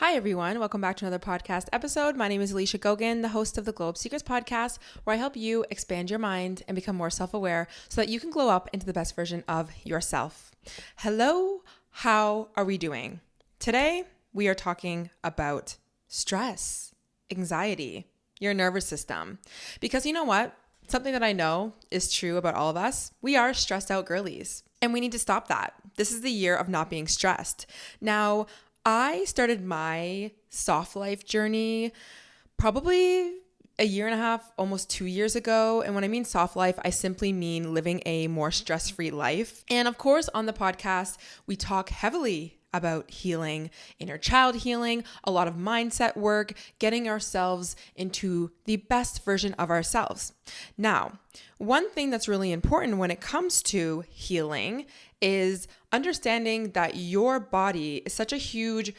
Hi, everyone. Welcome back to another podcast episode. My name is Alicia Gogan, the host of the Globe Seekers podcast, where I help you expand your mind and become more self-aware so that you can glow up into the best version of yourself. Hello, how are we doing? Today, we are talking about stress, anxiety, your nervous system. Because you know what? Something that I know is true about all of us. We are stressed out girlies, and we need to stop that. This is the year of not being stressed. Now, I started my soft life journey probably a year and a half, almost 2 years ago. And when I mean soft life, I simply mean living a more stress-free life. And of course, on the podcast, we talk heavily about healing, inner child healing, a lot of mindset work, getting ourselves into the best version of ourselves. Now, one thing that's really important when it comes to healing is understanding that your body is such a huge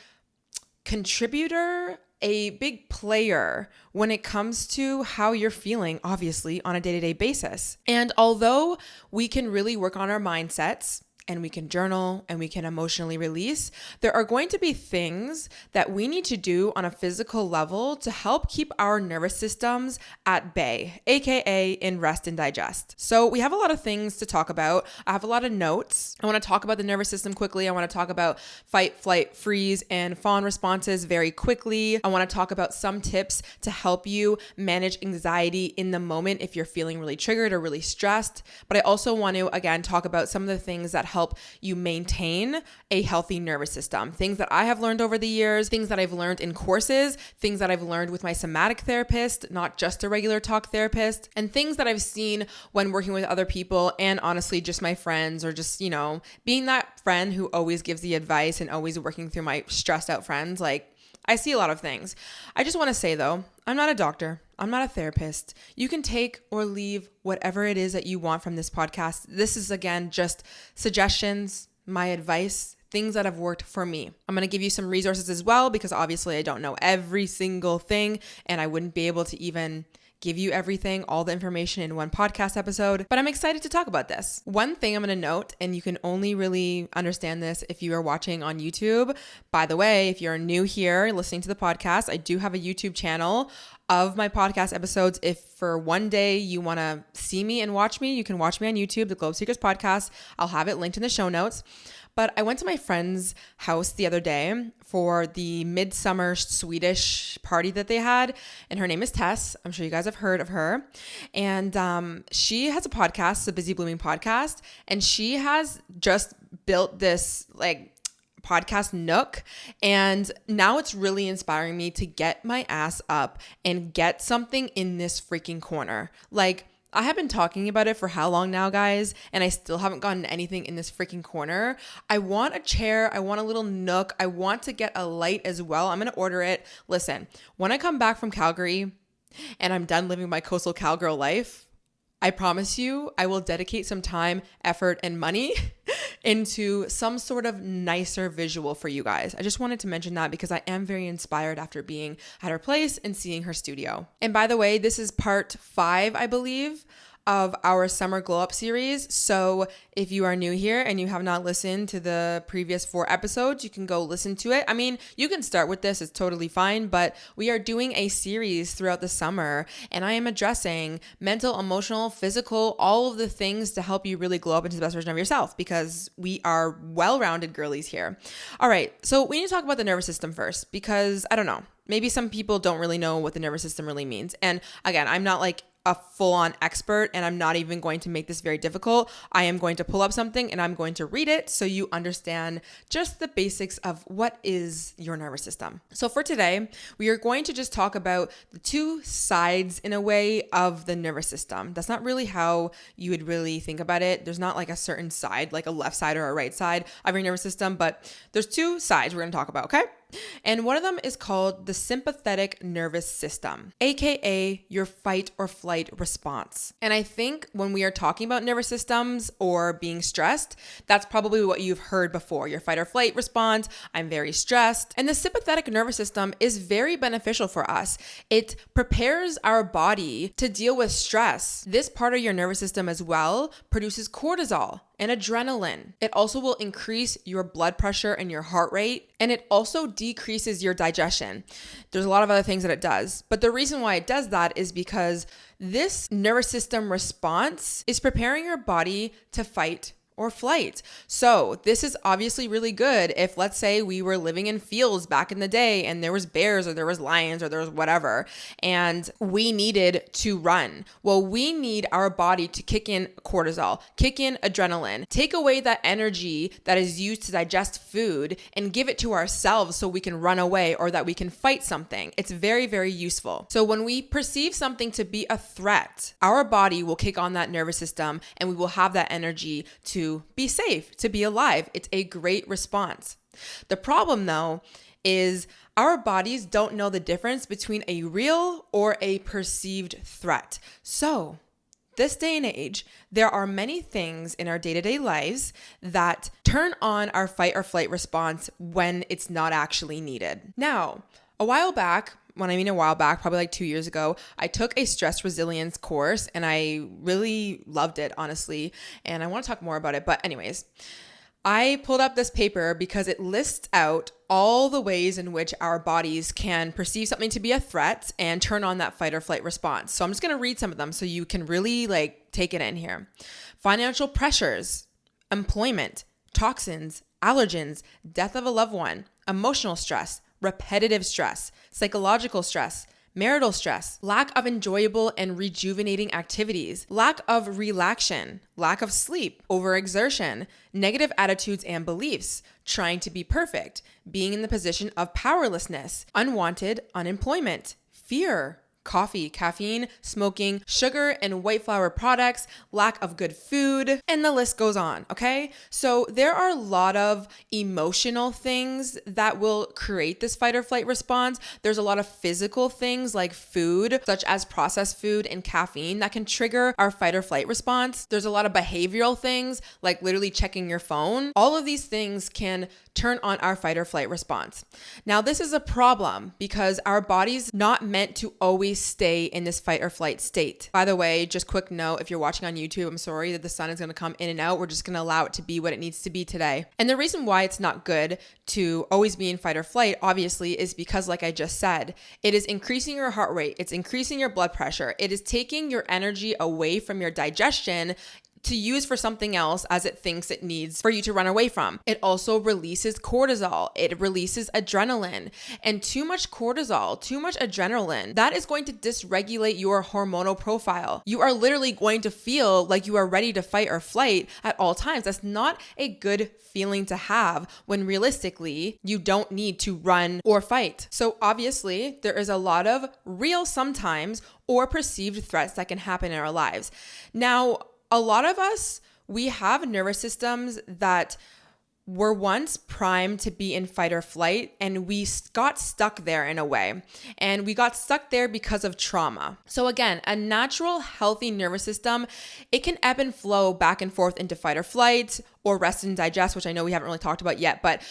contributor, a big player when it comes to how you're feeling, obviously, on a day-to-day basis. And although we can really work on our mindsets, and we can journal and we can emotionally release, there are going to be things that we need to do on a physical level to help keep our nervous systems at bay, aka in rest and digest. So we have a lot of things to talk about. I have a lot of notes. I want to talk about the nervous system quickly. I want to talk about fight, flight, freeze, and fawn responses very quickly. I want to talk about some tips to help you manage anxiety in the moment if you're feeling really triggered or really stressed. But I also want to, again, talk about some of the things that help you maintain a healthy nervous system. Things that I have learned over the years, things that I've learned in courses, things that I've learned with my somatic therapist, not just a regular talk therapist, and things that I've seen when working with other people and honestly just my friends or just, being that friend who always gives the advice and always working through my stressed out friends. Like, I see a lot of things. I just want to say though, I'm not a doctor. I'm not a therapist. You can take or leave whatever it is that you want from this podcast. This is, again, just suggestions, my advice, things that have worked for me. I'm going to give you some resources as well because obviously I don't know every single thing and I wouldn't be able to even give you everything, all the information in one podcast episode, but I'm excited to talk about this. One thing I'm going to note, and you can only really understand this if you are watching on YouTube. By the way, if you're new here listening to the podcast, I do have a YouTube channel of my podcast episodes. If for one day you want to see me and watch me, you can watch me on YouTube, the Globe Seekers podcast. I'll have it linked in the show notes. But I went to my friend's house the other day for the midsummer Swedish party that they had. And her name is Tess. I'm sure you guys have heard of her. And she has a podcast, the Busy Blooming podcast. And she has just built this podcast nook. And now it's really inspiring me to get my ass up and get something in this freaking corner. I have been talking about it for how long now, guys, and I still haven't gotten anything in this freaking corner. I want a chair. I want a little nook. I want to get a light as well. I'm going to order it. Listen, when I come back from Calgary and I'm done living my coastal cowgirl life, I promise you I will dedicate some time, effort, and money into some sort of nicer visual for you guys. I just wanted to mention that because I am very inspired after being at her place and seeing her studio. And by the way, this is part 5, I believe, of our summer glow up series. So if you are new here and you have not listened to the previous 4 episodes, you can go listen to it. I mean, you can start with this, it's totally fine, but we are doing a series throughout the summer and I am addressing mental, emotional, physical, all of the things to help you really glow up into the best version of yourself because we are well-rounded girlies here. All right, so we need to talk about the nervous system first because I don't know, maybe some people don't really know what the nervous system really means. And again, I'm not a full-on expert and I'm not even going to make this very difficult. I am going to pull up something and I'm going to read it so you understand just the basics of what is your nervous system. So for today, we are going to just talk about the 2 sides in a way of the nervous system. That's not really how you would really think about it. There's not a certain side, like a left side or a right side of your nervous system, but there's 2 sides we're going to talk about, okay? And one of them is called the sympathetic nervous system, aka your fight or flight response. And I think when we are talking about nervous systems or being stressed, that's probably what you've heard before. Your fight or flight response, I'm very stressed. And the sympathetic nervous system is very beneficial for us. It prepares our body to deal with stress. This part of your nervous system as well produces cortisol and adrenaline. It also will increase your blood pressure and your heart rate And it also decreases your digestion. There's a lot of other things that it does. But the reason why it does that is because this nervous system response is preparing your body to fight or flight. So this is obviously really good if, let's say, we were living in fields back in the day and there was bears or there was lions or there was whatever, and we needed to run. Well, we need our body to kick in cortisol, kick in adrenaline, take away that energy that is used to digest food and give it to ourselves so we can run away or that we can fight something. It's very, very useful. So when we perceive something to be a threat, our body will kick on that nervous system and we will have that energy to be safe, to be alive. It's a great response. The problem, though, is our bodies don't know the difference between a real or a perceived threat. So, this day and age, there are many things in our day-to-day lives that turn on our fight or flight response when it's not actually needed. Now, a while back, probably like 2 years ago, I took a stress resilience course and I really loved it, honestly. And I want to talk more about it. But anyways, I pulled up this paper because it lists out all the ways in which our bodies can perceive something to be a threat and turn on that fight or flight response. So I'm just going to read some of them so you can really take it in here. Financial pressures, employment, toxins, allergens, death of a loved one, emotional stress, repetitive stress, psychological stress, marital stress, lack of enjoyable and rejuvenating activities, lack of relaxation, lack of sleep, overexertion, negative attitudes and beliefs, trying to be perfect, being in the position of powerlessness, unwanted unemployment, fear, coffee, caffeine, smoking, sugar and white flour products, lack of good food, and the list goes on, okay? So there are a lot of emotional things that will create this fight or flight response. There's a lot of physical things like food, such as processed food and caffeine that can trigger our fight or flight response. There's a lot of behavioral things like literally checking your phone. All of these things can turn on our fight or flight response. Now, this is a problem because our body's not meant to always stay in this fight or flight state. By the way, just quick note, if you're watching on YouTube, I'm sorry that the sun is going to come in and out. We're just going to allow it to be what it needs to be today. And the reason why it's not good to always be in fight or flight, obviously, is because, like I just said, it is increasing your heart rate. It's increasing your blood pressure. It is taking your energy away from your digestion to use for something else as it thinks it needs for you to run away from. It also releases cortisol. It releases adrenaline. And too much cortisol, too much adrenaline, that is going to dysregulate your hormonal profile. You are literally going to feel like you are ready to fight or flight at all times. That's not a good feeling to have when realistically you don't need to run or fight. So obviously there is a lot of real sometimes or perceived threats that can happen in our lives. Now, a lot of us, we have nervous systems that were once primed to be in fight or flight, and we got stuck there in a way. And we got stuck there because of trauma. So again, a natural, healthy nervous system, it can ebb and flow back and forth into fight or flight or rest and digest, which I know we haven't really talked about yet, but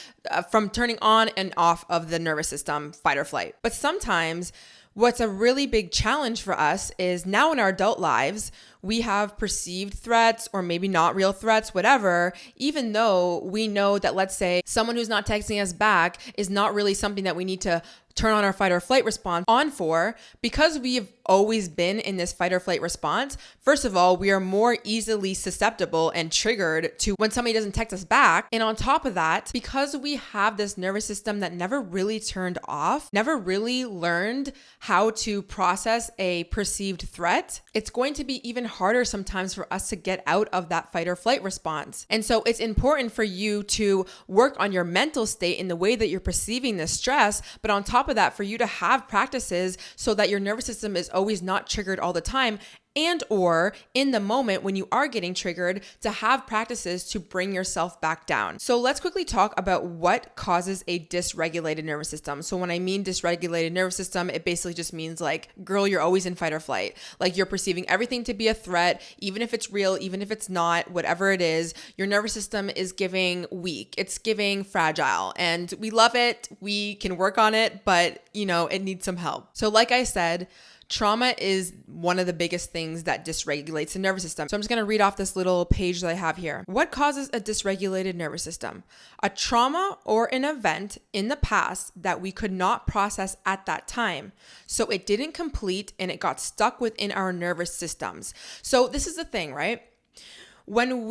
from turning on and off of the nervous system, fight or flight. But sometimes what's a really big challenge for us is now in our adult lives, we have perceived threats or maybe not real threats, whatever, even though we know that, let's say, someone who's not texting us back is not really something that we need to turn on our fight or flight response on for, because we've always been in this fight or flight response. First of all, we are more easily susceptible and triggered to when somebody doesn't text us back. And on top of that, because we have this nervous system that never really turned off, never really learned how to process a perceived threat, it's going to be even harder sometimes for us to get out of that fight or flight response. And so it's important for you to work on your mental state in the way that you're perceiving this stress, but on top of that, for you to have practices so that your nervous system is always not triggered all the time, and or in the moment when you are getting triggered, to have practices to bring yourself back down. So let's quickly talk about what causes a dysregulated nervous system. So when I mean dysregulated nervous system, it basically just means like, girl, you're always in fight or flight. Like you're perceiving everything to be a threat, even if it's real, even if it's not, whatever it is, your nervous system is giving weak. It's giving fragile, and we love it. We can work on it, but it needs some help. So like I said, trauma is one of the biggest things that dysregulates the nervous system. So I'm just going to read off this little page that I have here. What causes a dysregulated nervous system? A trauma or an event in the past that we could not process at that time. So it didn't complete and it got stuck within our nervous systems. So this is the thing, right? When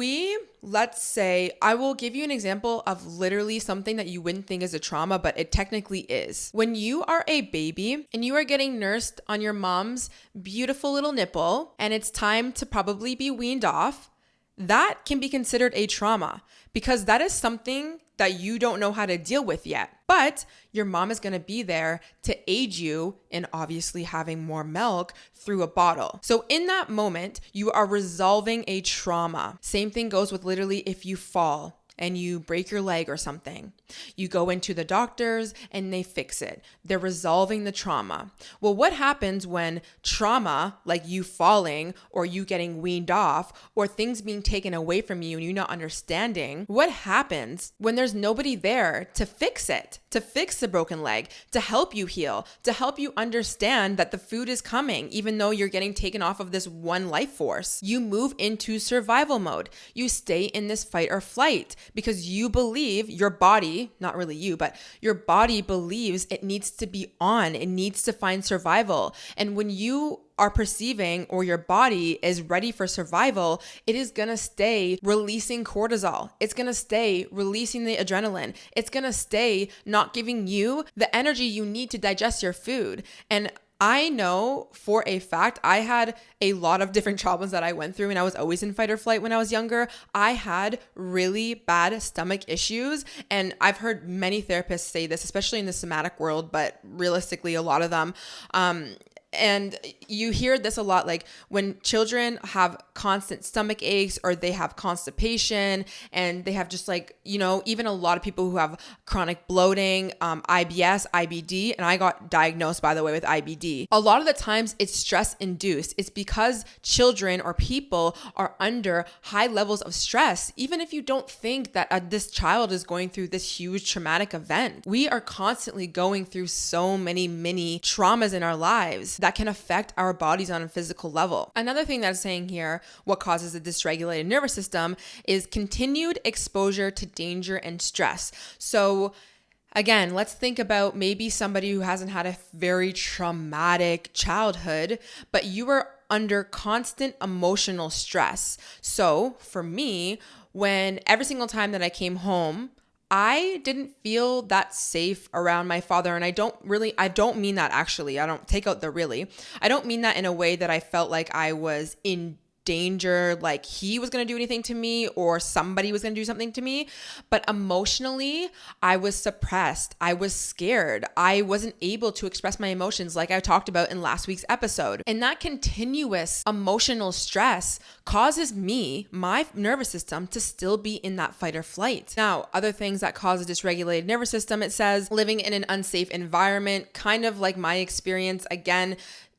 let's say, I will give you an example of literally something that you wouldn't think is a trauma, but it technically is. When you are a baby and you are getting nursed on your mom's beautiful little nipple and it's time to probably be weaned off, that can be considered a trauma because that is something that you don't know how to deal with yet. But your mom is going to be there to aid you in obviously having more milk through a bottle. So in that moment, you are resolving a trauma. Same thing goes with literally if you fall and you break your leg or something. You go into the doctors and they fix it. They're resolving the trauma. Well, what happens when trauma, like you falling or you getting weaned off or things being taken away from you and you not understanding, what happens when there's nobody there to fix it, to fix the broken leg, to help you heal, to help you understand that the food is coming, even though you're getting taken off of this one life force? You move into survival mode. You stay in this fight or flight because you believe your body, not really you, but your body believes it needs to be on. It needs to find survival. And when you are perceiving or your body is ready for survival, it is going to stay releasing cortisol. It's going to stay releasing the adrenaline. It's going to stay not giving you the energy you need to digest your food. And I know for a fact, I had a lot of different traumas that I went through and I was always in fight or flight when I was younger. I had really bad stomach issues and I've heard many therapists say this, especially in the somatic world, but realistically, a lot of them, and you hear this a lot, like when children have constant stomach aches or they have constipation and they have just like, even a lot of people who have chronic bloating, IBS, IBD, and I got diagnosed, by the way, with IBD. A lot of the times it's stress induced. It's because children or people are under high levels of stress, even if you don't think that this child is going through this huge traumatic event. We are constantly going through so many mini traumas in our lives that can affect our bodies on a physical level. Another thing that's saying here, what causes a dysregulated nervous system, is continued exposure to danger and stress. So again, let's think about maybe somebody who hasn't had a very traumatic childhood, but you were under constant emotional stress. So for me, when every single time that I came home, I didn't feel that safe around my father. And I don't mean that actually. I don't take out the really. I don't mean that in a way that I felt like I was in danger, like he was going to do anything to me or somebody was going to do something to me. But emotionally, I was suppressed. I was scared. I wasn't able to express my emotions like I talked about in last week's episode. And that continuous emotional stress causes my nervous system to still be in that fight or flight. Now, other things that cause a dysregulated nervous system, it says living in an unsafe environment, kind of like my experience. Again,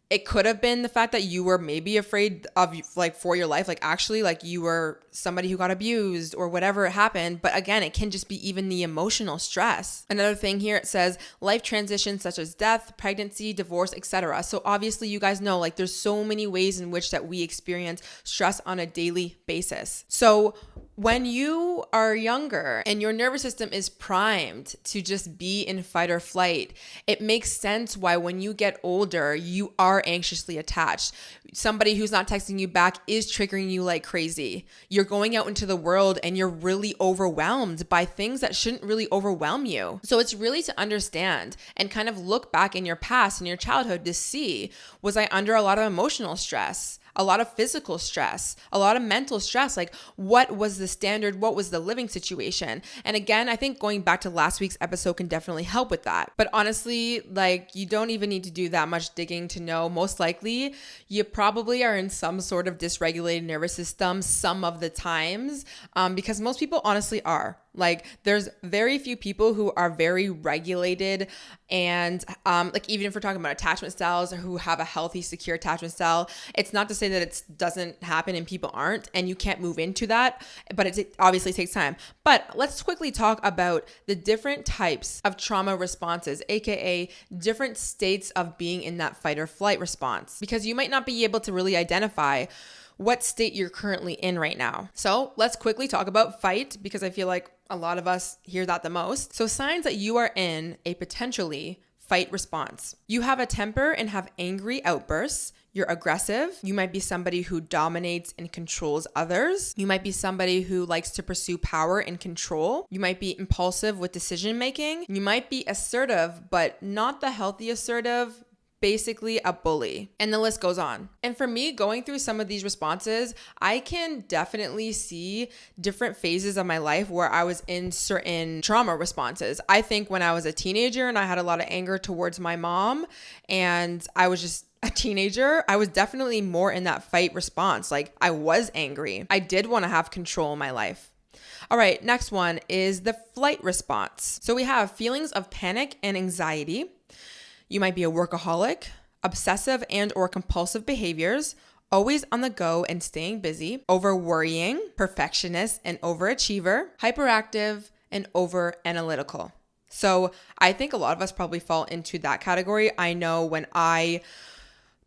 it could have been the fact that you were maybe afraid of like for your life, like actually like you were somebody who got abused or whatever happened. But again, it can just be even the emotional stress. Another thing here, it says life transitions such as death, pregnancy, divorce, etc. So obviously you guys know like there's so many ways in which that we experience stress on a daily basis. So when you are younger and your nervous system is primed to just be in fight or flight, it makes sense why when you get older, you are anxiously attached. Somebody who's not texting you back is triggering you like crazy. You're going out into the world and you're really overwhelmed by things that shouldn't really overwhelm you. So it's really to understand and kind of look back in your past and your childhood to see, was I under a lot of emotional stress? A lot of physical stress, a lot of mental stress, like what was the standard, what was the living situation? And again, I think going back to last week's episode can definitely help with that. But honestly, like you don't even need to do that much digging to know. Most likely, you probably are in some sort of dysregulated nervous system some of the times, because most people honestly are. Like there's very few people who are very regulated and like even if we're talking about attachment styles or who have a healthy, secure attachment style, it's not to say that it doesn't happen and people aren't and you can't move into that, but it obviously takes time. But let's quickly talk about the different types of trauma responses, aka different states of being in that fight or flight response, because you might not be able to really identify what state you're currently in right now. So let's quickly talk about fight because I feel like a lot of us hear that the most. So signs that you are in a potentially fight response. You have a temper and have angry outbursts. You're aggressive. You might be somebody who dominates and controls others. You might be somebody who likes to pursue power and control. You might be impulsive with decision making. You might be assertive, but not the healthy assertive, basically a bully. And the list goes on. And for me, going through some of these responses, I can definitely see different phases of my life where I was in certain trauma responses. I think when I was a teenager and I had a lot of anger towards my mom and I was just a teenager, I was definitely more in that fight response. Like I was angry. I did want to have control in my life. All right, next one is the flight response. So we have feelings of panic and anxiety. You might be a workaholic, obsessive and or compulsive behaviors, always on the go and staying busy, over worrying, perfectionist and overachiever, hyperactive and over analytical. So I think a lot of us probably fall into that category. I know when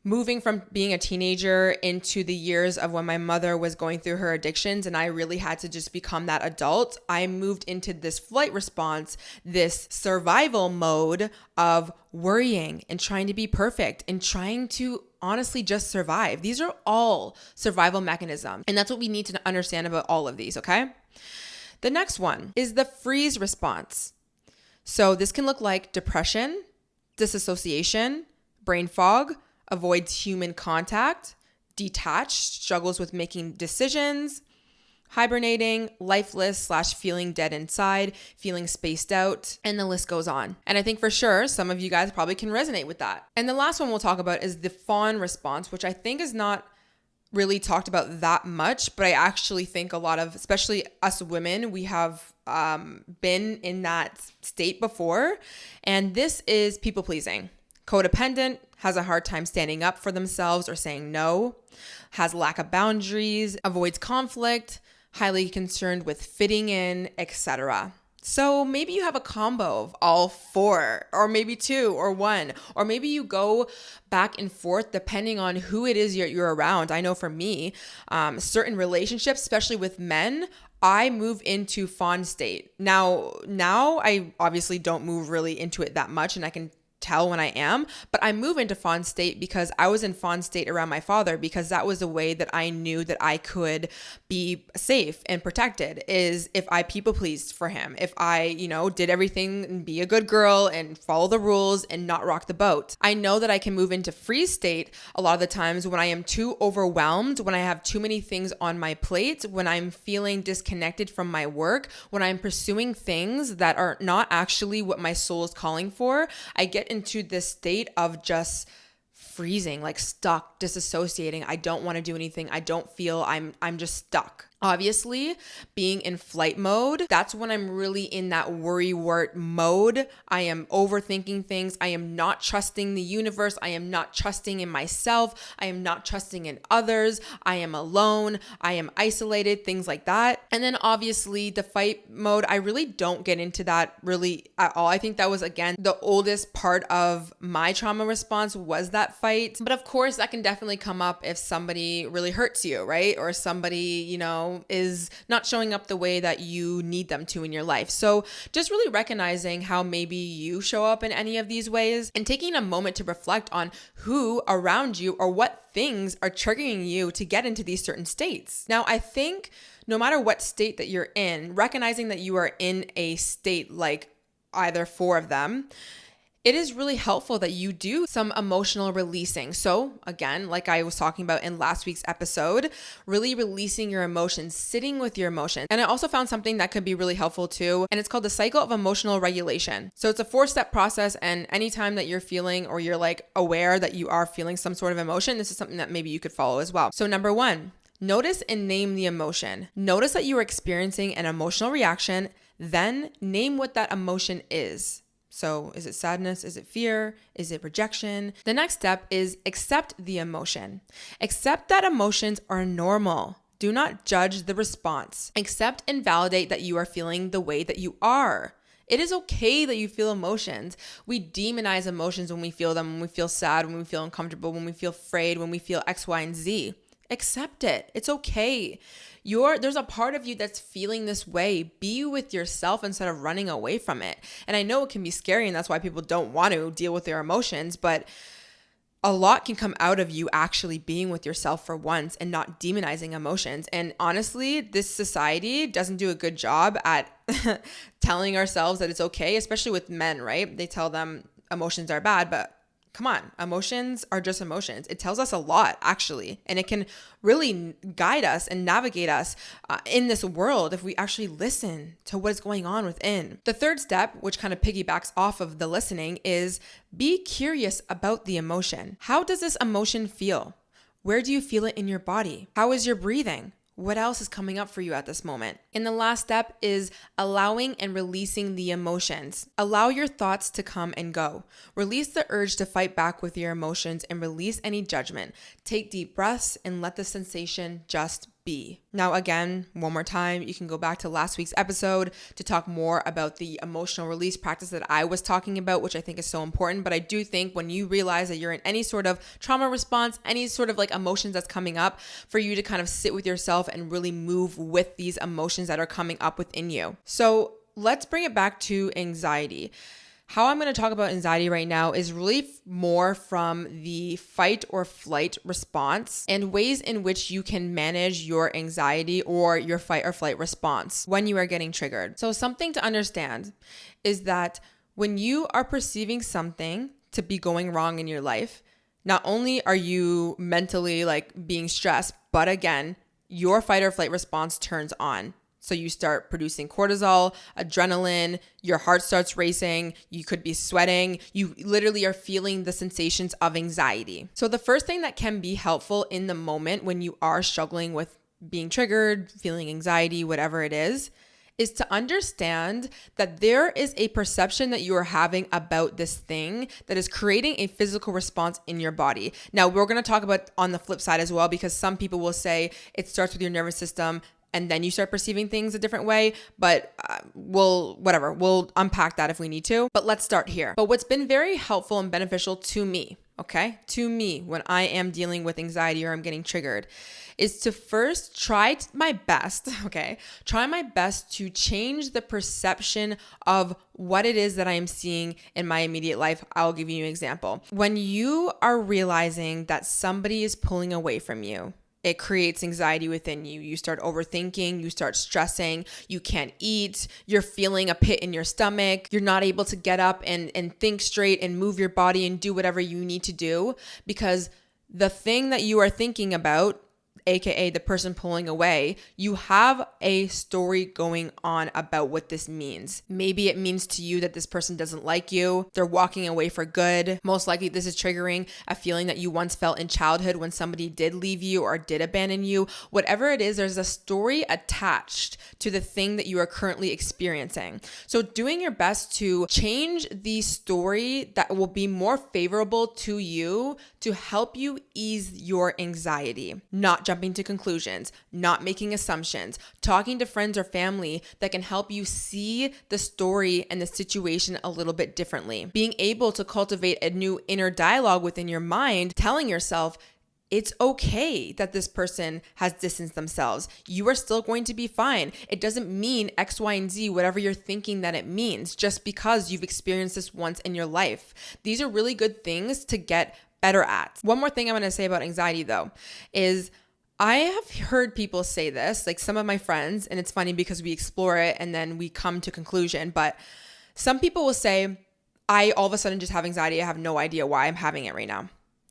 moving from being a teenager into the years of when my mother was going through her addictions and I really had to just become that adult, I moved into this flight response, this survival mode of worrying and trying to be perfect and trying to honestly just survive. These are all survival mechanisms. And that's what we need to understand about all of these, okay? The next one is the freeze response. So this can look like depression, disassociation, brain fog, avoids human contact, detached, struggles with making decisions, hibernating, lifeless / feeling dead inside, feeling spaced out, and the list goes on. And I think for sure, some of you guys probably can resonate with that. And the last one we'll talk about is the fawn response, which I think is not really talked about that much, but I actually think a lot of, especially us women, we have been in that state before. And this is people pleasing. Codependent, has a hard time standing up for themselves or saying no, has lack of boundaries, avoids conflict, highly concerned with fitting in, etc. So maybe you have a combo of all four, or maybe two or one, or maybe you go back and forth depending on who it is you're around. I know for me, certain relationships, especially with men, I move into fawn state. Now I obviously don't move really into it that much and I can tell when I am, but I move into fawn state because I was in fawn state around my father because that was a way that I knew that I could be safe and protected is if I people pleased for him, if I, did everything and be a good girl and follow the rules and not rock the boat. I know that I can move into freeze state a lot of the times when I am too overwhelmed, when I have too many things on my plate, when I'm feeling disconnected from my work, when I'm pursuing things that are not actually what my soul is calling for. I get into this state of just freezing, like stuck, disassociating. I don't want to do anything. I don't feel I'm just stuck. Obviously, being in flight mode, that's when I'm really in that worrywart mode. I am overthinking things. I am not trusting the universe. I am not trusting in myself. I am not trusting in others. I am alone. I am isolated, things like that. And then obviously the fight mode, I really don't get into that really at all. I think that was, again, the oldest part of my trauma response was that fight. But of course, that can definitely come up if somebody really hurts you, right? Or somebody, is not showing up the way that you need them to in your life. So just really recognizing how maybe you show up in any of these ways and taking a moment to reflect on who around you or what things are triggering you to get into these certain states. Now, I think no matter what state that you're in, recognizing that you are in a state like either four of them, it is really helpful that you do some emotional releasing. So again, like I was talking about in last week's episode, really releasing your emotions, sitting with your emotions. And I also found something that could be really helpful too, and it's called the cycle of emotional regulation. So it's a 4-step process, and anytime that you're feeling or you're like aware that you are feeling some sort of emotion, this is something that maybe you could follow as well. So number 1, notice and name the emotion. Notice that you are experiencing an emotional reaction, Then name what that emotion is. So is it sadness? Is it fear? Is it rejection? The next step is accept the emotion. Accept that emotions are normal. Do not judge the response. Accept and validate that you are feeling the way that you are. It is okay that you feel emotions. We demonize emotions when we feel them, when we feel sad, when we feel uncomfortable, when we feel afraid, when we feel X, Y, and Z. Accept it. It's okay. There's a part of you that's feeling this way. Be with yourself instead of running away from it. And I know it can be scary, and that's why people don't want to deal with their emotions, but a lot can come out of you actually being with yourself for once and not demonizing emotions. And honestly, this society doesn't do a good job at telling ourselves that it's okay, especially with men, right? They tell them emotions are bad, but come on, emotions are just emotions. It tells us a lot, actually, and it can really guide us and navigate us in this world if we actually listen to what is going on within. The third step, which kind of piggybacks off of the listening, is be curious about the emotion. How does this emotion feel? Where do you feel it in your body? How is your breathing? What else is coming up for you at this moment? And the last step is allowing and releasing the emotions. Allow your thoughts to come and go. Release the urge to fight back with your emotions and release any judgment. Take deep breaths and let the sensation just be. Now, again, one more time, you can go back to last week's episode to talk more about the emotional release practice that I was talking about, which I think is so important. But I do think when you realize that you're in any sort of trauma response, any sort of like emotions that's coming up, for you to kind of sit with yourself and really move with these emotions that are coming up within you. So let's bring it back to anxiety. How I'm going to talk about anxiety right now is really more from the fight or flight response and ways in which you can manage your anxiety or your fight or flight response when you are getting triggered. So something to understand is that when you are perceiving something to be going wrong in your life, not only are you mentally like being stressed, but again, your fight or flight response turns on. So you start producing cortisol, adrenaline, your heart starts racing, you could be sweating, you literally are feeling the sensations of anxiety. So the first thing that can be helpful in the moment when you are struggling with being triggered, feeling anxiety, whatever it is to understand that there is a perception that you are having about this thing that is creating a physical response in your body. Now, we're going to talk about on the flip side as well, because some people will say it starts with your nervous system and then you start perceiving things a different way, but we'll unpack that if we need to. But let's start here. But what's been very helpful and beneficial to me, when I am dealing with anxiety or I'm getting triggered, is to first try my best to change the perception of what it is that I am seeing in my immediate life. I'll give you an example. When you are realizing that somebody is pulling away from you, it creates anxiety within you. You start overthinking, you start stressing, you can't eat, you're feeling a pit in your stomach, you're not able to get up and think straight and move your body and do whatever you need to do because the thing that you are thinking about, aka the person pulling away, you have a story going on about what this means. Maybe it means to you that this person doesn't like you, they're walking away for good. Most likely this is triggering a feeling that you once felt in childhood when somebody did leave you or did abandon you. Whatever it is, there's a story attached to the thing that you are currently experiencing. So doing your best to change the story that will be more favorable to you to help you ease your anxiety, not jumping to conclusions, not making assumptions, talking to friends or family that can help you see the story and the situation a little bit differently. Being able to cultivate a new inner dialogue within your mind, telling yourself, it's okay that this person has distanced themselves. You are still going to be fine. It doesn't mean X, Y, and Z, whatever you're thinking that it means, just because you've experienced this once in your life. These are really good things to get better at. One more thing I'm going to say about anxiety though, is I have heard people say this, like some of my friends, and it's funny because we explore it and then we come to conclusion, but some people will say, I all of a sudden just have anxiety. I have no idea why I'm having it right now.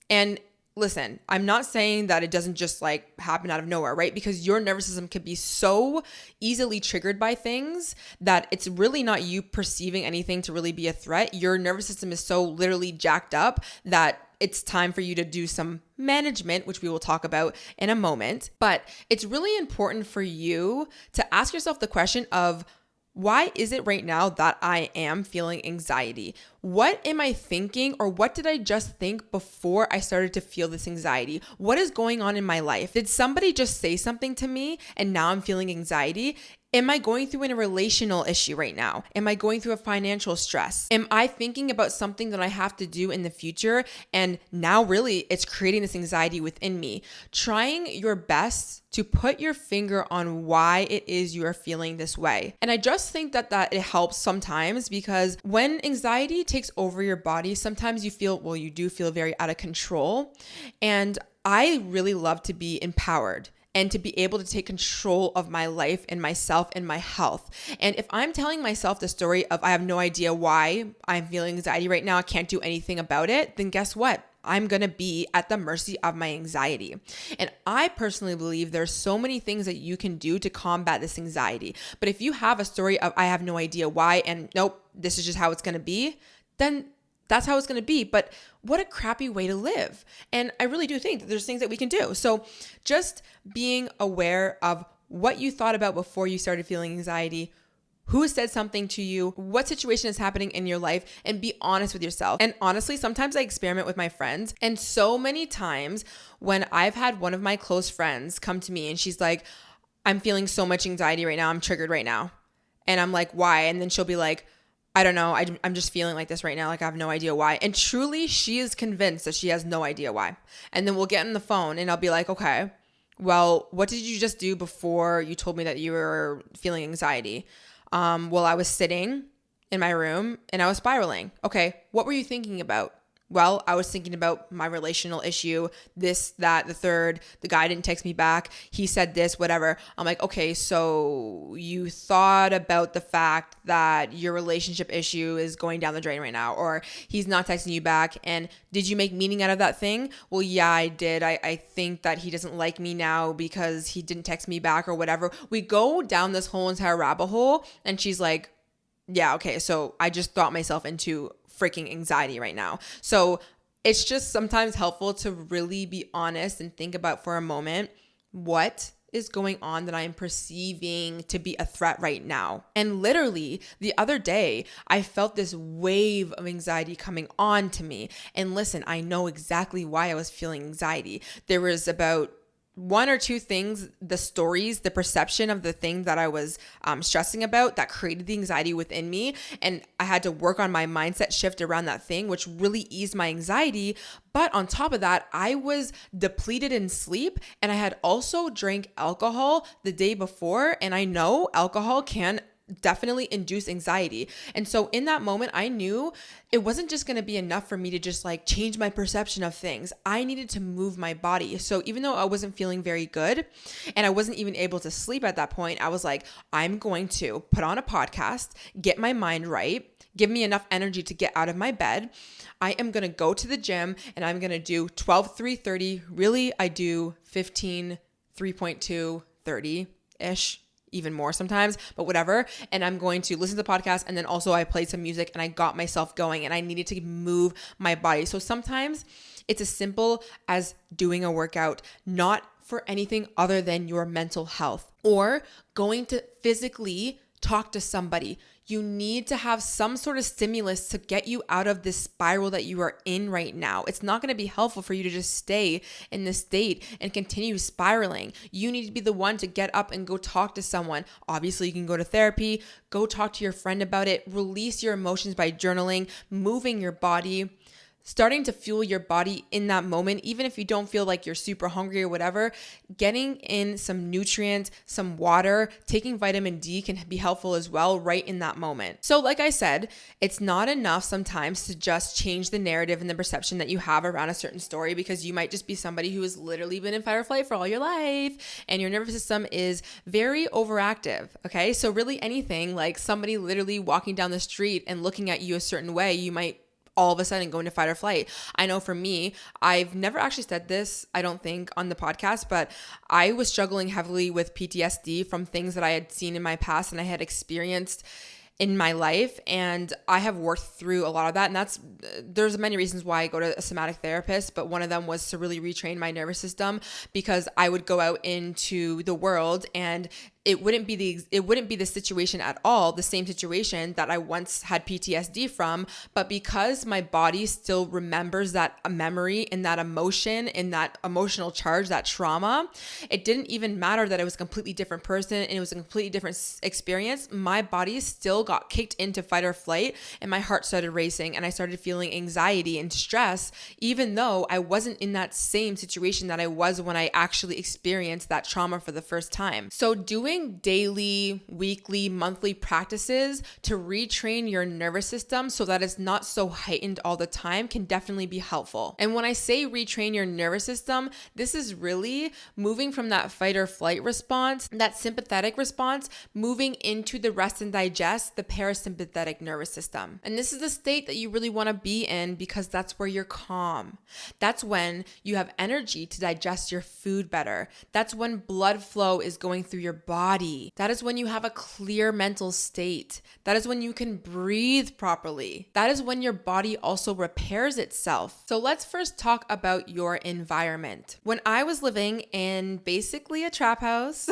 And listen, I'm not saying that it doesn't just like happen out of nowhere, right? Because your nervous system could be so easily triggered by things that it's really not you perceiving anything to really be a threat. Your nervous system is so literally jacked up that it's time for you to do some management, which we will talk about in a moment. But it's really important for you to ask yourself the question of, Why is it right now that I am feeling anxiety? What am I thinking, or what did I just think before I started to feel this anxiety? What is going on in my life? Did somebody just say something to me and now I'm feeling anxiety? Am I going through a relational issue right now? Am I going through a financial stress? Am I thinking about something that I have to do in the future? And now really it's creating this anxiety within me. Trying your best to put your finger on why it is you are feeling this way. And I just think that it helps sometimes, because when anxiety takes over your body, sometimes you do feel very out of control. And I really love to be empowered and to be able to take control of my life and myself and my health. And if I'm telling myself the story of I have no idea why I'm feeling anxiety right now, I can't do anything about it, then guess what? I'm going to be at the mercy of my anxiety. And I personally believe there's so many things that you can do to combat this anxiety. But if you have a story of I have no idea why and nope, this is just how it's going to be, then that's how it's going to be. But what a crappy way to live. And I really do think that there's things that we can do. So just being aware of what you thought about before you started feeling anxiety, who said something to you, what situation is happening in your life, and be honest with yourself. And honestly, sometimes I experiment with my friends. And so many times when I've had one of my close friends come to me and she's like, I'm feeling so much anxiety right now. I'm triggered right now. And I'm like, why? And then she'll be like, I don't know. I'm just feeling like this right now. Like I have no idea why. And truly, she is convinced that she has no idea why. And then we'll get on the phone and I'll be like, okay, well, what did you just do before you told me that you were feeling anxiety? Well, I was sitting in my room and I was spiraling. Okay, what were you thinking about? Well, I was thinking about my relational issue, this, that, the third. The guy didn't text me back. He said this, whatever. I'm like, okay, so you thought about the fact that your relationship issue is going down the drain right now, or he's not texting you back. And did you make meaning out of that thing? Well, yeah, I did. I think that he doesn't like me now because he didn't text me back or whatever. We go down this whole entire rabbit hole and she's like, yeah, okay, so I just thought myself into freaking anxiety right now. So it's just sometimes helpful to really be honest and think about for a moment, what is going on that I am perceiving to be a threat right now? And literally the other day, I felt this wave of anxiety coming on to me. And listen, I know exactly why I was feeling anxiety. There was about one or two things, the stories, the perception of the thing that I was stressing about that created the anxiety within me. And I had to work on my mindset shift around that thing, which really eased my anxiety. But on top of that, I was depleted in sleep and I had also drank alcohol the day before. And I know alcohol can definitely induce anxiety. And so in that moment, I knew it wasn't just going to be enough for me to just like change my perception of things. I needed to move my body. So even though I wasn't feeling very good and I wasn't even able to sleep at that point, I was like, I'm going to put on a podcast, get my mind right, give me enough energy to get out of my bed. I am going to go to the gym and I'm going to do 12, 3:30. Really, I do 15, 3.2, 30-ish. Even more sometimes, but whatever. And I'm going to listen to the podcast. And then also I played some music and I got myself going and I needed to move my body. So sometimes it's as simple as doing a workout, not for anything other than your mental health, or going to physically talk to somebody. You need to have some sort of stimulus to get you out of this spiral that you are in right now. It's not going to be helpful for you to just stay in this state and continue spiraling. You need to be the one to get up and go talk to someone. Obviously, you can go to therapy, go talk to your friend about it, release your emotions by journaling, moving your body, starting to fuel your body in that moment, even if you don't feel like you're super hungry or whatever. Getting in some nutrients, some water, taking vitamin D can be helpful as well right in that moment. So like I said, it's not enough sometimes to just change the narrative and the perception that you have around a certain story, because you might just be somebody who has literally been in fight or flight for all your life and your nervous system is very overactive. Okay, so really anything, like somebody literally walking down the street and looking at you a certain way, you might all of a sudden go into fight or flight. I know for me, I've never actually said this, I don't think, on the podcast, but I was struggling heavily with PTSD from things that I had seen in my past and I had experienced in my life. And I have worked through a lot of that. And there's many reasons why I go to a somatic therapist, but one of them was to really retrain my nervous system, because I would go out into the world and it wouldn't be the situation at all, the same situation that I once had PTSD from. But because my body still remembers that memory and that emotion and that emotional charge, that trauma, it didn't even matter that it was a completely different person and it was a completely different experience. My body still got kicked into fight or flight, and my heart started racing, and I started feeling anxiety and stress, even though I wasn't in that same situation that I was when I actually experienced that trauma for the first time. So doing daily, weekly, monthly practices to retrain your nervous system so that it's not so heightened all the time can definitely be helpful. And when I say retrain your nervous system, this is really moving from that fight or flight response, that sympathetic response, moving into the rest and digest, the parasympathetic nervous system. And this is the state that you really want to be in, because that's where you're calm. That's when you have energy to digest your food better. That's when blood flow is going through your body. That is when you have a clear mental state. That is when you can breathe properly. That is when your body also repairs itself. So let's first talk about your environment. When I was living in basically a trap house,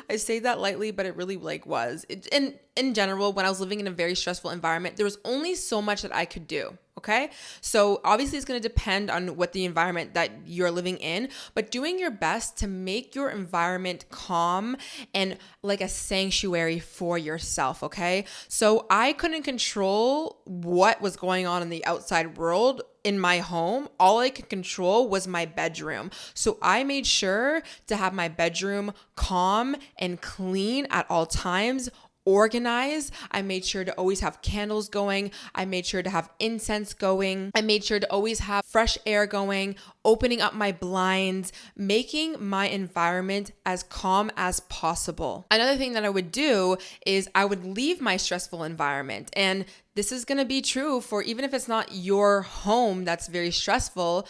I say that lightly, but it really was. In general, when I was living in a very stressful environment, there was only so much that I could do. Okay. So obviously it's going to depend on what the environment that you're living in, but doing your best to make your environment calm and like a sanctuary for yourself. Okay. So I couldn't control what was going on in the outside world in my home. All I could control was my bedroom. So I made sure to have my bedroom calm and clean at all times, organized. I made sure to always have candles going. I made sure to have incense going. I made sure to always have fresh air going, opening up my blinds, making my environment as calm as possible. Another thing that I would do is I would leave my stressful environment. And this is going to be true for even if it's not your home that's very stressful,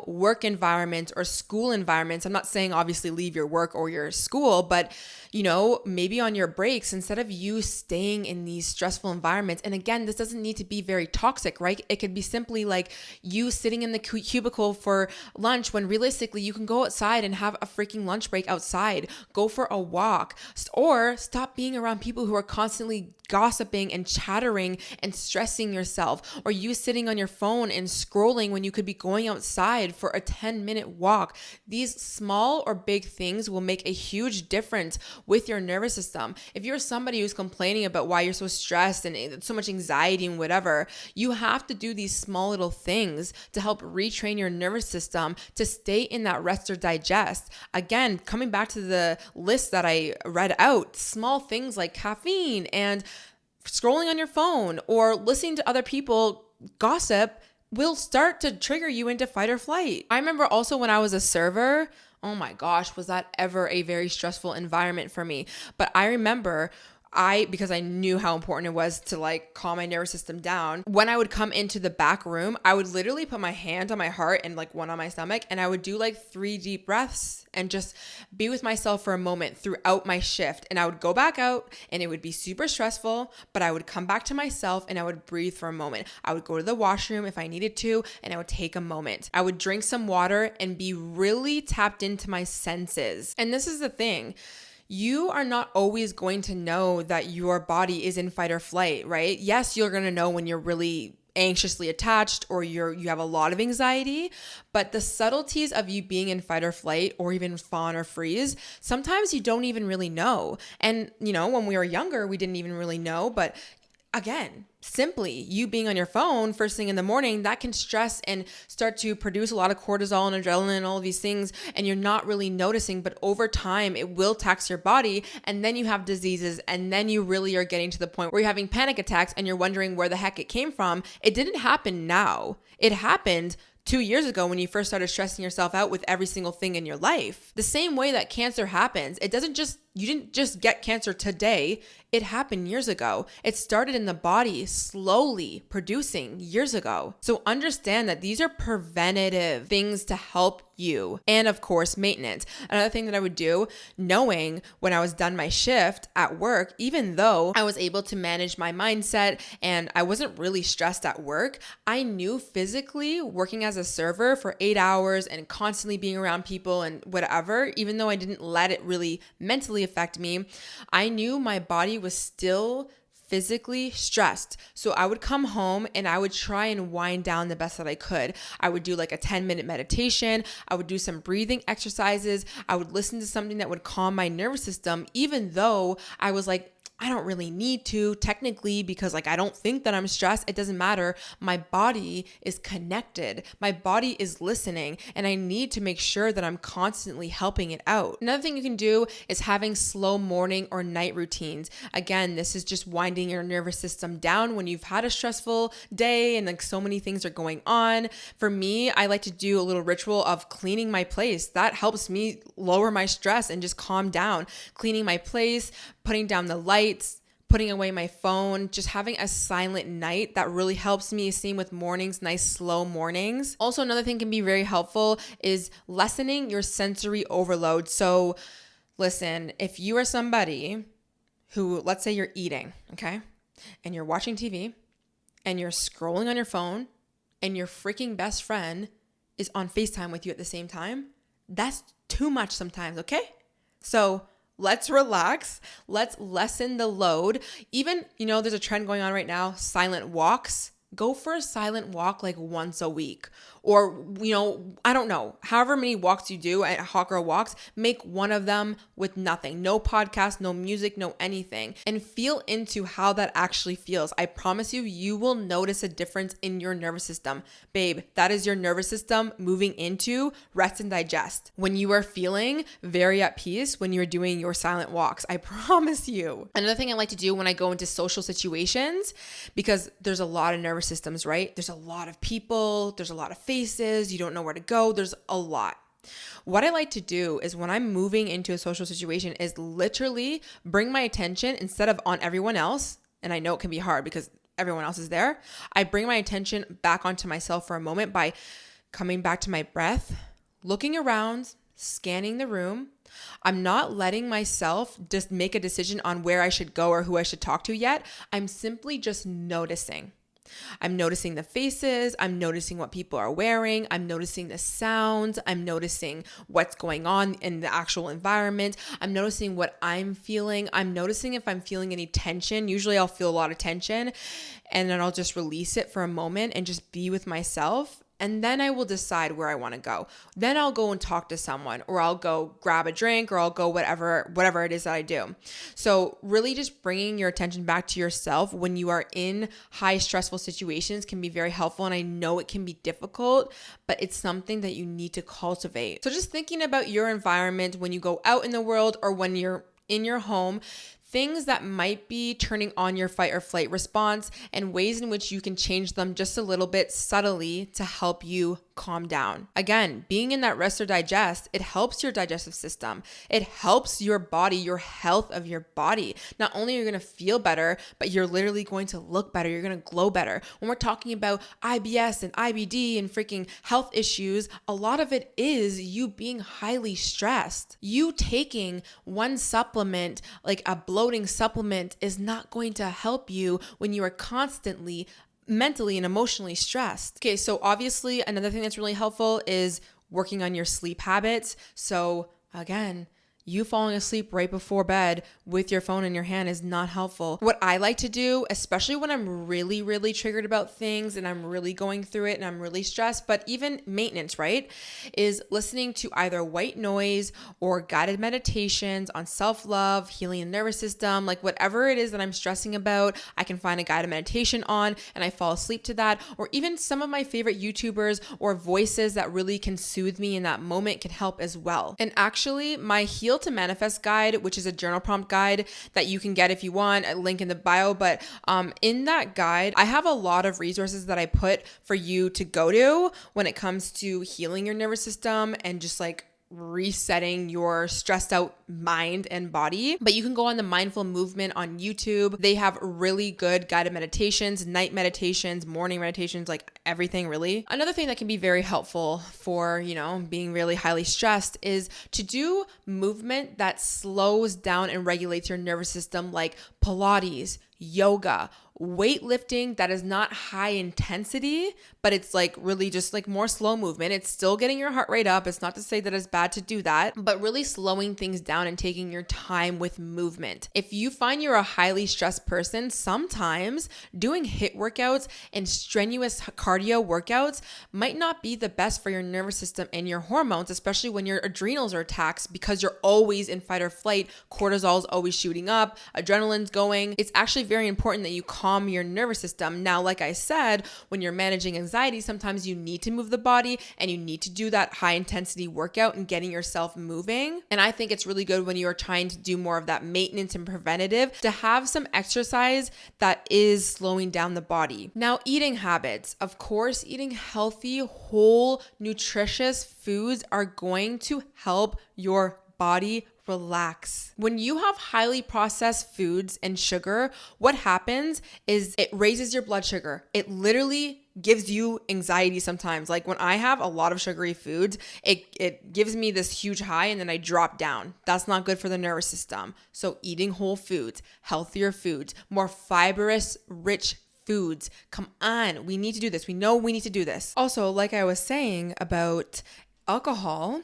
work environments or school environments. I'm not saying obviously leave your work or your school, but maybe on your breaks, instead of you staying in these stressful environments. And again, this doesn't need to be very toxic, right? It could be simply like you sitting in the cubicle for lunch when realistically you can go outside and have a freaking lunch break outside, go for a walk, or stop being around people who are constantly gossiping and chattering and stressing yourself, or you sitting on your phone and scrolling when you could be going outside for a 10-minute walk. These small or big things will make a huge difference with your nervous system. If you're somebody who's complaining about why you're so stressed and so much anxiety and whatever, you have to do these small little things to help retrain your nervous system to stay in that rest or digest. Again, coming back to the list that I read out, small things like caffeine and scrolling on your phone or listening to other people gossip will start to trigger you into fight or flight. I remember also when I was a server, oh my gosh, was that ever a very stressful environment for me. But I remember because I knew how important it was to calm my nervous system down. When I would come into the back room, I would literally put my hand on my heart and one on my stomach, and I would do 3 deep breaths and just be with myself for a moment throughout my shift. And I would go back out and it would be super stressful, but I would come back to myself and I would breathe for a moment. I would go to the washroom if I needed to, and I would take a moment. I would drink some water and be really tapped into my senses. And this is the thing. You are not always going to know that your body is in fight or flight, right? Yes, you're going to know when you're really anxiously attached or you have a lot of anxiety, but the subtleties of you being in fight or flight or even fawn or freeze, sometimes you don't even really know. And, when we were younger, we didn't even really know, but again, simply you being on your phone first thing in the morning, that can stress and start to produce a lot of cortisol and adrenaline and all of these things, and you're not really noticing, but over time it will tax your body, and then you have diseases, and then you really are getting to the point where you're having panic attacks and you're wondering where the heck it came from. It didn't happen now. It happened 2 years ago when you first started stressing yourself out with every single thing in your life. The same way that cancer happens, you didn't just get cancer today. It happened years ago. It started in the body slowly producing years ago. So understand that these are preventative things to help you. And of course, maintenance. Another thing that I would do, knowing when I was done my shift at work, even though I was able to manage my mindset and I wasn't really stressed at work, I knew physically working as a server for 8 hours and constantly being around people and whatever, even though I didn't let it really mentally affect me, I knew my body was still physically stressed. So I would come home and I would try and wind down the best that I could. I would do like a 10-minute meditation. I would do some breathing exercises. I would listen to something that would calm my nervous system, even though I was like, I don't really need to technically because like I don't think that I'm stressed. It doesn't matter. My body is connected. My body is listening and I need to make sure that I'm constantly helping it out. Another thing you can do is having slow morning or night routines. Again, this is just winding your nervous system down when you've had a stressful day and like so many things are going on. For me, I like to do a little ritual of cleaning my place. That helps me lower my stress and just calm down. Cleaning my place, putting down the lights, putting away my phone, just having a silent night that really helps me. Same with mornings, nice slow mornings. Also, another thing can be very helpful is lessening your sensory overload. So listen, if you are somebody who, let's say you're eating, okay, and you're watching TV and you're scrolling on your phone and your freaking best friend is on FaceTime with you at the same time, that's too much sometimes, okay? So let's relax. Let's lessen the load. Even, there's a trend going on right now, silent walks. Go for a silent walk like once a week. Or, I don't know, however many walks you do at Hot Girl Walks, make one of them with nothing. No podcast, no music, no anything. And feel into how that actually feels. I promise you, you will notice a difference in your nervous system. Babe, that is your nervous system moving into rest and digest. When you are feeling very at peace when you're doing your silent walks, I promise you. Another thing I like to do when I go into social situations, because there's a lot of nervous systems, right? There's a lot of people, there's a lot of faces, you don't know where to go, there's a lot. What I like to do is when I'm moving into a social situation is literally bring my attention instead of on everyone else, and I know it can be hard because everyone else is there, I bring my attention back onto myself for a moment by coming back to my breath, looking around, scanning the room. I'm not letting myself just make a decision on where I should go or who I should talk to yet. I'm simply just noticing. I'm noticing the faces. I'm noticing what people are wearing. I'm noticing the sounds. I'm noticing what's going on in the actual environment. I'm noticing what I'm feeling. I'm noticing if I'm feeling any tension. Usually I'll feel a lot of tension and then I'll just release it for a moment and just be with myself. And then I will decide where I want to go. Then I'll go and talk to someone, or I'll go grab a drink, or I'll go whatever it is that I do. So really just bringing your attention back to yourself when you are in high stressful situations can be very helpful. And I know it can be difficult, but it's something that you need to cultivate. So just thinking about your environment when you go out in the world or when you're in your home, things that might be turning on your fight or flight response and ways in which you can change them just a little bit subtly to help you calm down. Again, being in that rest or digest, it helps your digestive system. It helps your body, your health of your body. Not only are you going to feel better, but you're literally going to look better. You're going to glow better. When we're talking about IBS and IBD and freaking health issues, a lot of it is you being highly stressed. You taking one supplement, like a bloating supplement, is not going to help you when you are constantly mentally and emotionally stressed. Okay, so obviously another thing that's really helpful is working on your sleep habits. So again, you falling asleep right before bed with your phone in your hand is not helpful. What I like to do, especially when I'm really, really triggered about things and I'm really going through it and I'm really stressed, but even maintenance, right, is listening to either white noise or guided meditations on self-love, healing the nervous system, like whatever it is that I'm stressing about, I can find a guided meditation on and I fall asleep to that. Or even some of my favorite YouTubers or voices that really can soothe me in that moment can help as well. And actually, my Heal to Manifest guide, which is a journal prompt guide that you can get if you want, a link in the bio. But in that guide, I have a lot of resources that I put for you to go to when it comes to healing your nervous system and just like resetting your stressed out mind and body. But you can go on the mindful movement on YouTube. They have really good guided meditations, night meditations, morning meditations, like everything really. Another thing that can be very helpful for, being really highly stressed is to do movement that slows down and regulates your nervous system, like Pilates, yoga, weightlifting that is not high intensity, but it's like really just like more slow movement. It's still getting your heart rate up. It's not to say that it's bad to do that, but really slowing things down and taking your time with movement. If you find you're a highly stressed person, sometimes doing HIIT workouts and strenuous cardio workouts might not be the best for your nervous system and your hormones, especially when your adrenals are taxed because you're always in fight or flight. Cortisol is always shooting up, adrenaline's going. It's actually very important that you calm your nervous system. Now, like I said, when you're managing anxiety, sometimes you need to move the body and you need to do that high intensity workout and getting yourself moving. And I think it's really good when you are trying to do more of that maintenance and preventative to have some exercise that is slowing down the body. Now, eating habits. Of course, eating healthy, whole, nutritious foods are going to help your body relax. When you have highly processed foods and sugar, what happens is it raises your blood sugar. It literally gives you anxiety sometimes. Like when I have a lot of sugary foods, it gives me this huge high and then I drop down. That's not good for the nervous system. So eating whole foods, healthier foods, more fibrous, rich foods. Come on, we need to do this. We know we need to do this. Also, like I was saying about alcohol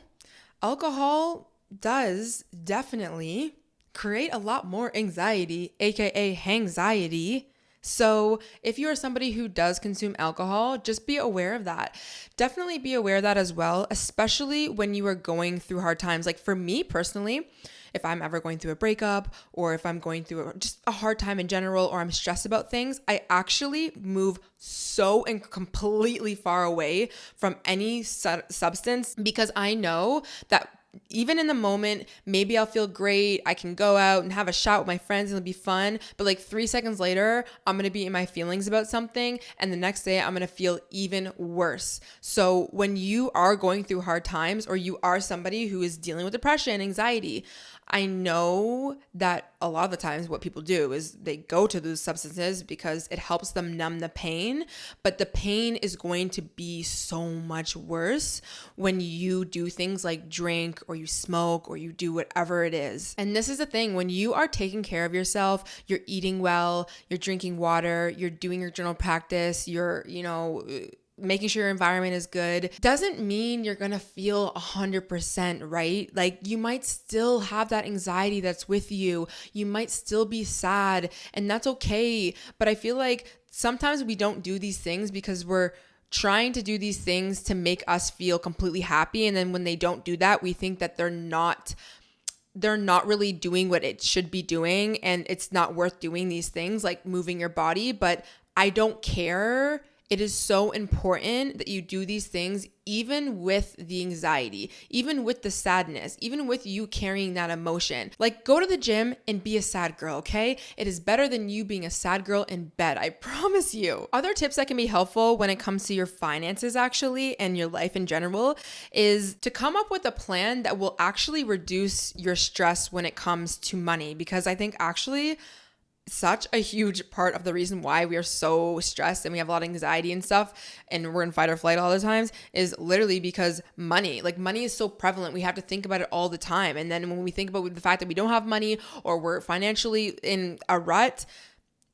does definitely create a lot more anxiety, aka hangxiety. So if you are somebody who does consume alcohol, just be aware of that. Definitely be aware of that as well, especially when you are going through hard times. Like for me personally, if I'm ever going through a breakup or if I'm going through just a hard time in general or I'm stressed about things, I actually move so and completely far away from any substance because I know that even in the moment, maybe I'll feel great. I can go out and have a shot with my friends and it'll be fun. But like 3 seconds later, I'm going to be in my feelings about something. And the next day I'm going to feel even worse. So when you are going through hard times or you are somebody who is dealing with depression, anxiety, I know that a lot of the times what people do is they go to those substances because it helps them numb the pain, but the pain is going to be so much worse when you do things like drink or you smoke or you do whatever it is. And this is the thing, when you are taking care of yourself, you're eating well, you're drinking water, you're doing your journal practice, you're, making sure your environment is good, doesn't mean you're gonna feel 100%, right? Like you might still have that anxiety that's with you. You might still be sad, and that's okay. But I feel like sometimes we don't do these things because we're trying to do these things to make us feel completely happy. And then when they don't do that, we think that they're not really doing what it should be doing. And it's not worth doing these things like moving your body. But I don't care. It is so important that you do these things, even with the anxiety, even with the sadness, even with you carrying that emotion. Like go to the gym and be a sad girl, okay? It is better than you being a sad girl in bed, I promise you. Other tips that can be helpful when it comes to your finances actually and your life in general is to come up with a plan that will actually reduce your stress when it comes to money, because I think actually such a huge part of the reason why we are so stressed and we have a lot of anxiety and stuff and we're in fight or flight all the times is literally because money is so prevalent. We have to think about it all the time. And then when we think about the fact that we don't have money or we're financially in a rut,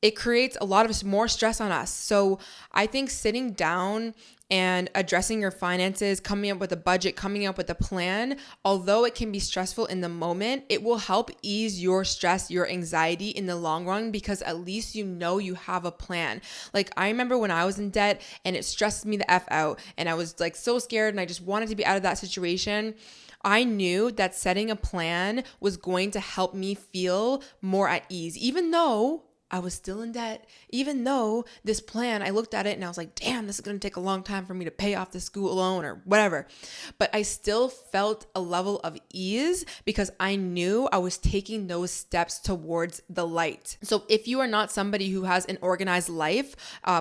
it creates a lot of more stress on us. So I think sitting down and addressing your finances, coming up with a budget, coming up with a plan, although it can be stressful in the moment, it will help ease your stress, your anxiety in the long run, because at least you know you have a plan. Like I remember when I was in debt and it stressed me the F out and I was like so scared and I just wanted to be out of that situation. I knew that setting a plan was going to help me feel more at ease, even though I was still in debt, even though this plan, I looked at it and I was like, damn, this is going to take a long time for me to pay off the school loan or whatever. But I still felt a level of ease because I knew I was taking those steps towards the light. So if you are not somebody who has an organized life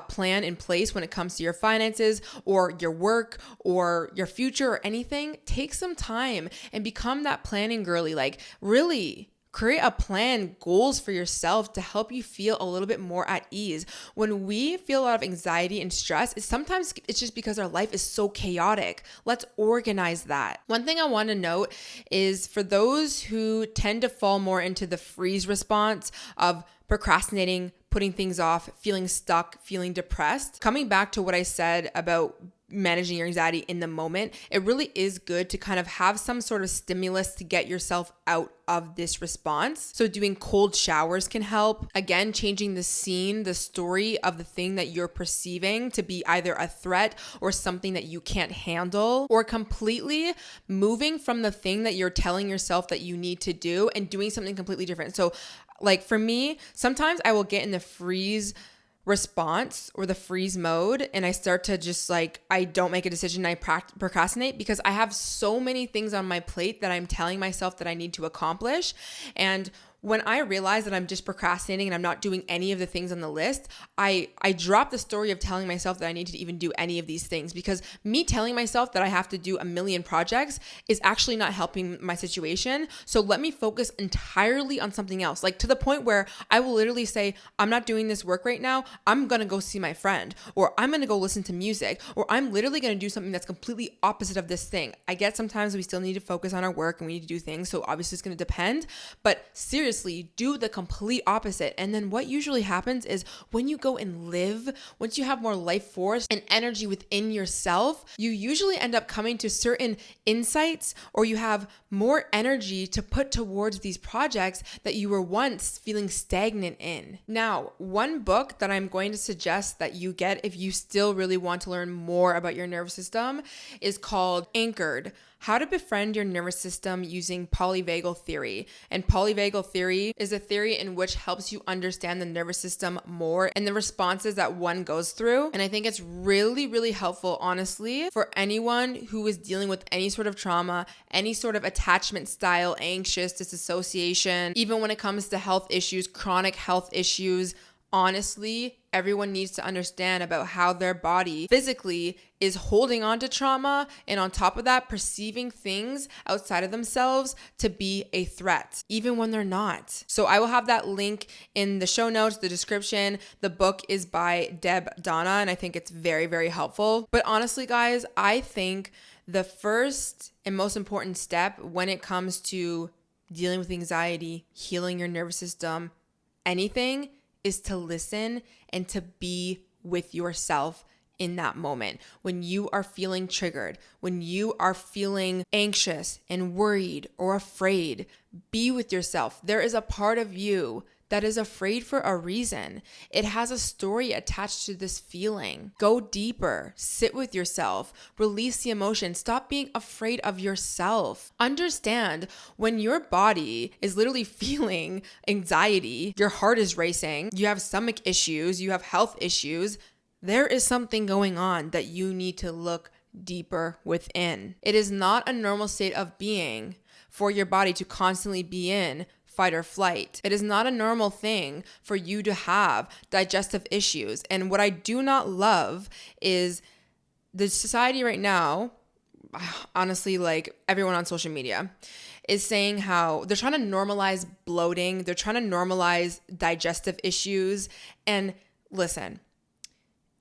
plan in place when it comes to your finances or your work or your future or anything, take some time and become that planning girly. Like, really create a plan, goals for yourself to help you feel a little bit more at ease. When we feel a lot of anxiety and stress, sometimes it's just because our life is so chaotic. Let's organize that. One thing I want to note is for those who tend to fall more into the freeze response of procrastinating, putting things off, feeling stuck, feeling depressed, coming back to what I said about managing your anxiety in the moment, it really is good to kind of have some sort of stimulus to get yourself out of this response. So doing cold showers can help. Again, changing the scene, the story of the thing that you're perceiving to be either a threat or something that you can't handle, or completely moving from the thing that you're telling yourself that you need to do and doing something completely different. So like for me, sometimes I will get in the freeze response or the freeze mode and I start to just like, I don't make a decision. I procrastinate because I have so many things on my plate that I'm telling myself that I need to accomplish. And when I realize that I'm just procrastinating and I'm not doing any of the things on the list, I drop the story of telling myself that I need to even do any of these things, because me telling myself that I have to do a million projects is actually not helping my situation. So let me focus entirely on something else, like to the point where I will literally say, I'm not doing this work right now. I'm going to go see my friend, or I'm going to go listen to music, or I'm literally going to do something that's completely opposite of this thing. I get sometimes we still need to focus on our work and we need to do things. So obviously it's going to depend, but seriously, do the complete opposite. And then what usually happens is when you go and live, once you have more life force and energy within yourself, you usually end up coming to certain insights, or you have more energy to put towards these projects that you were once feeling stagnant in. Now, one book that I'm going to suggest that you get if you still really want to learn more about your nervous system is called Anchored: How to Befriend Your Nervous System Using Polyvagal Theory. And polyvagal theory is a theory in which helps you understand the nervous system more and the responses that one goes through. And I think it's really, really helpful, honestly, for anyone who is dealing with any sort of trauma, any sort of attachment style, anxious, disassociation, even when it comes to health issues, chronic health issues. Honestly, everyone needs to understand about how their body physically is holding on to trauma, and on top of that, perceiving things outside of themselves to be a threat, even when they're not. So I will have that link in the show notes, the description. The book is by Deb Donna, and I think it's very, very helpful. But honestly, guys, I think the first and most important step when it comes to dealing with anxiety, healing your nervous system, anything, is to listen and to be with yourself in that moment. When you are feeling triggered, when you are feeling anxious and worried or afraid, be with yourself. There is a part of you that is afraid for a reason. It has a story attached to this feeling. Go deeper, sit with yourself, release the emotion, stop being afraid of yourself. Understand when your body is literally feeling anxiety, your heart is racing, you have stomach issues, you have health issues, there is something going on that you need to look deeper within. It is not a normal state of being for your body to constantly be in fight or flight. It is not a normal thing for you to have digestive issues. And what I do not love is the society right now, honestly, like everyone on social media is saying how they're trying to normalize bloating. They're trying to normalize digestive issues. And listen,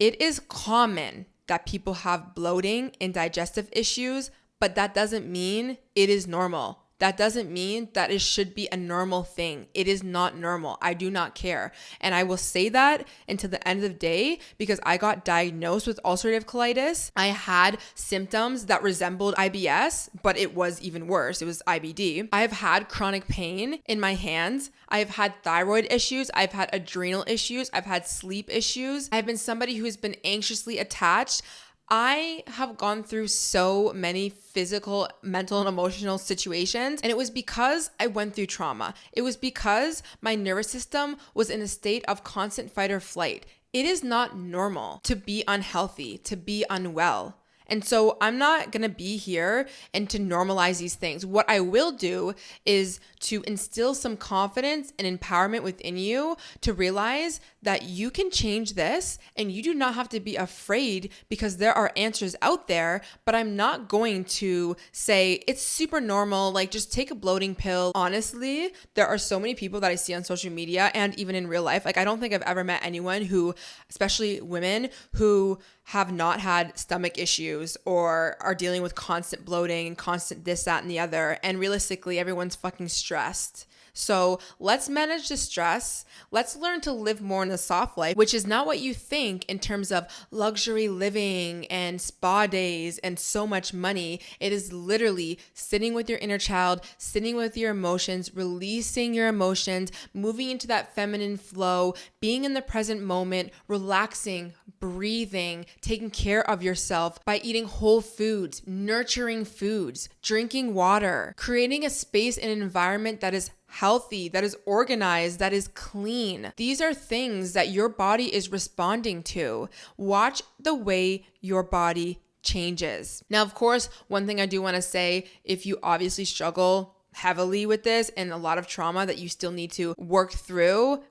it is common that people have bloating and digestive issues, but that doesn't mean it is normal. That doesn't mean that it should be a normal thing. It is not normal. I do not care. And I will say that until the end of the day, because I got diagnosed with ulcerative colitis. I had symptoms that resembled IBS, but it was even worse. It was IBD. I have had chronic pain in my hands. I've had thyroid issues. I've had adrenal issues. I've had sleep issues. I've been somebody who's been anxiously attached. I have gone through so many physical, mental, and emotional situations, and it was because I went through trauma. It was because my nervous system was in a state of constant fight or flight. It is not normal to be unhealthy, to be unwell. And so I'm not going to be here and to normalize these things. What I will do is to instill some confidence and empowerment within you to realize that you can change this and you do not have to be afraid because there are answers out there. But I'm not going to say it's super normal, like just take a bloating pill. Honestly, there are so many people that I see on social media and even in real life. Like I don't think I've ever met anyone who, especially women, who have not had stomach issues or are dealing with constant bloating and constant this, that, and the other. And realistically, everyone's fucking stressed. So let's manage the stress. Let's learn to live more in a soft life, which is not what you think in terms of luxury living and spa days and so much money. It is literally sitting with your inner child, sitting with your emotions, releasing your emotions, moving into that feminine flow, being in the present moment, relaxing, breathing, taking care of yourself by eating whole foods, nurturing foods, drinking water, creating a space and an environment that is healthy, that is organized, that is clean. These are things that your body is responding to. Watch the way your body changes. Now, of course, one thing I do want to say, if you obviously struggle heavily with this and a lot of trauma that you still need to work through,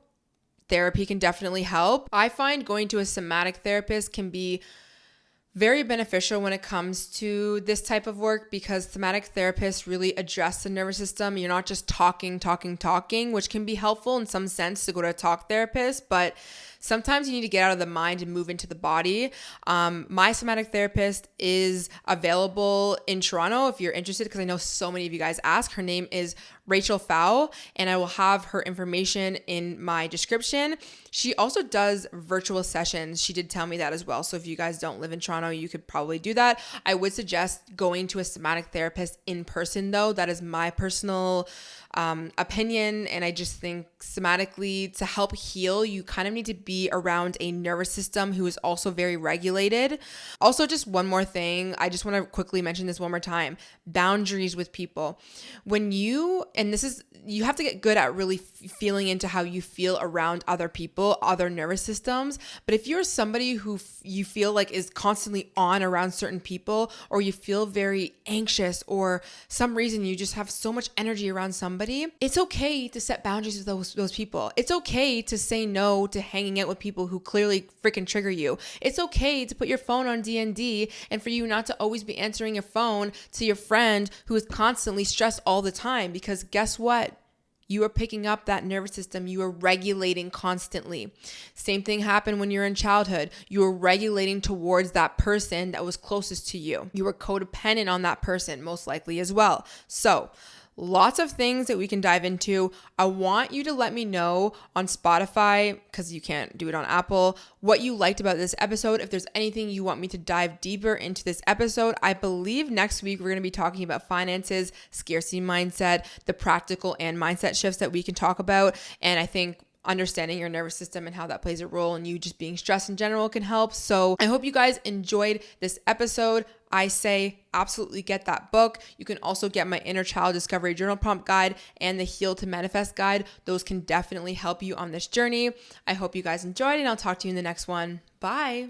therapy can definitely help. I find going to a somatic therapist can be very beneficial when it comes to this type of work because somatic therapists really address the nervous system. You're not just talking, which can be helpful in some sense to go to a talk therapist, but sometimes you need to get out of the mind and move into the body. My somatic therapist is available in Toronto if you're interested, because I know so many of you guys ask. Her name is Fawn, and I will have her information in my description. She also does virtual sessions. She did tell me that as well. So if you guys don't live in Toronto, you could probably do that. I would suggest going to a somatic therapist in person though. That is my personal opinion. And I just think somatically, to help heal, you kind of need to be around a nervous system who is also very regulated. Also, just one more thing. I just want to quickly mention this one more time. Boundaries with people. When you, and this is, you have to get good at really feeling into how you feel around other people, other nervous systems. But if you're somebody who you feel like is constantly on around certain people, or you feel very anxious, or some reason you just have so much energy around somebody, it's okay to set boundaries with those people. It's okay to say no to hanging out with people who clearly freaking trigger you. It's okay to put your phone on D&D and for you not to always be answering your phone to your friend who is constantly stressed all the time, because guess what? You are picking up that nervous system. You are regulating constantly. Same thing happened when you're in childhood. You were regulating towards that person that was closest to you. You were codependent on that person, most likely as well. So, lots of things that we can dive into. I want you to let me know on Spotify, because you can't do it on Apple, what you liked about this episode. If there's anything you want me to dive deeper into this episode, I believe next week we're going to be talking about finances, scarcity mindset, the practical and mindset shifts that we can talk about. And I think understanding your nervous system and how that plays a role in you just being stressed in general can help. So I hope you guys enjoyed this episode. I say absolutely get that book. You can also get my Inner Child Discovery Journal Prompt Guide and the Heal to Manifest Guide. Those can definitely help you on this journey. I hope you guys enjoyed, and I'll talk to you in the next one. Bye.